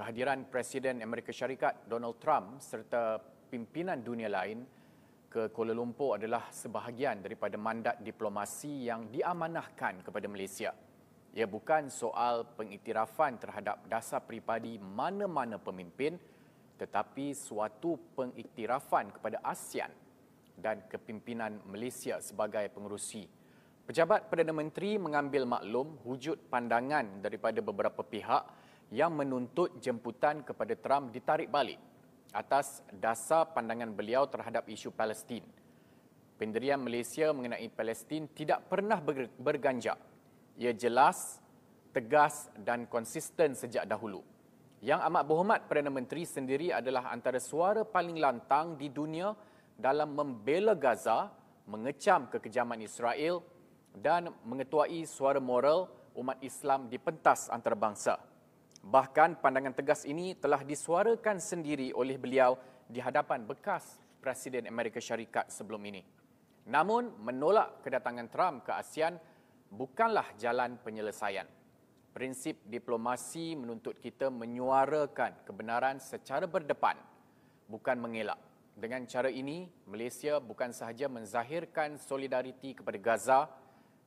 kehadiran Presiden Amerika Syarikat Donald Trump serta pimpinan dunia lain ke Kuala Lumpur adalah sebahagian daripada mandat diplomasi yang diamanahkan kepada Malaysia. Ia bukan soal pengiktirafan terhadap dasar peribadi mana-mana pemimpin, tetapi suatu pengiktirafan kepada ASEAN dan kepimpinan Malaysia sebagai pengerusi. Pejabat Perdana Menteri mengambil maklum wujud pandangan daripada beberapa pihak yang menuntut jemputan kepada Trump ditarik balik atas dasar pandangan beliau terhadap isu Palestin. Pendirian Malaysia mengenai Palestin tidak pernah berganjak. Ia jelas, tegas dan konsisten sejak dahulu. Yang amat berhormat Perdana Menteri sendiri adalah antara suara paling lantang di dunia dalam membela Gaza, mengecam kekejaman Israel dan mengetuai suara moral umat Islam di pentas antarabangsa. Bahkan pandangan tegas ini telah disuarakan sendiri oleh beliau di hadapan bekas Presiden Amerika Syarikat sebelum ini. Namun, menolak kedatangan Trump ke ASEAN bukanlah jalan penyelesaian. Prinsip diplomasi menuntut kita menyuarakan kebenaran secara berdepan, bukan mengelak. Dengan cara ini, Malaysia bukan sahaja menzahirkan solidariti kepada Gaza,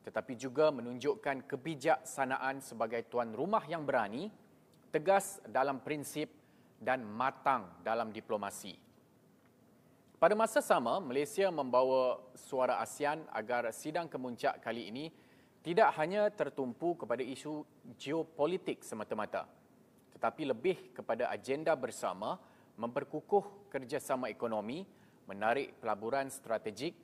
tetapi juga menunjukkan kebijaksanaan sebagai tuan rumah yang berani, tegas dalam prinsip dan matang dalam diplomasi. Pada masa sama, Malaysia membawa suara ASEAN agar sidang kemuncak kali ini tidak hanya tertumpu kepada isu geopolitik semata-mata, tetapi lebih kepada agenda bersama memperkukuh kerjasama ekonomi, menarik pelaburan strategik,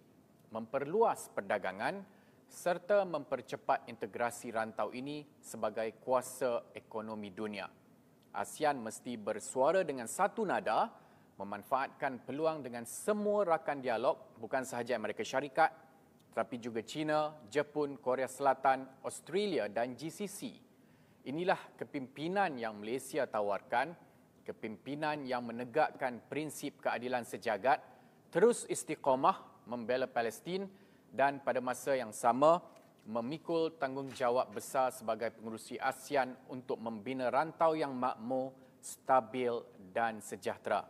memperluas perdagangan serta mempercepat integrasi rantau ini sebagai kuasa ekonomi dunia. ASEAN mesti bersuara dengan satu nada, memanfaatkan peluang dengan semua rakan dialog, bukan sahaja Amerika Syarikat, tetapi juga China, Jepun, Korea Selatan, Australia dan GCC. Inilah kepimpinan yang Malaysia tawarkan, kepimpinan yang menegakkan prinsip keadilan sejagat, terus istiqamah membela Palestin dan pada masa yang sama memikul tanggungjawab besar sebagai pengerusi ASEAN untuk membina rantau yang makmur, stabil dan sejahtera.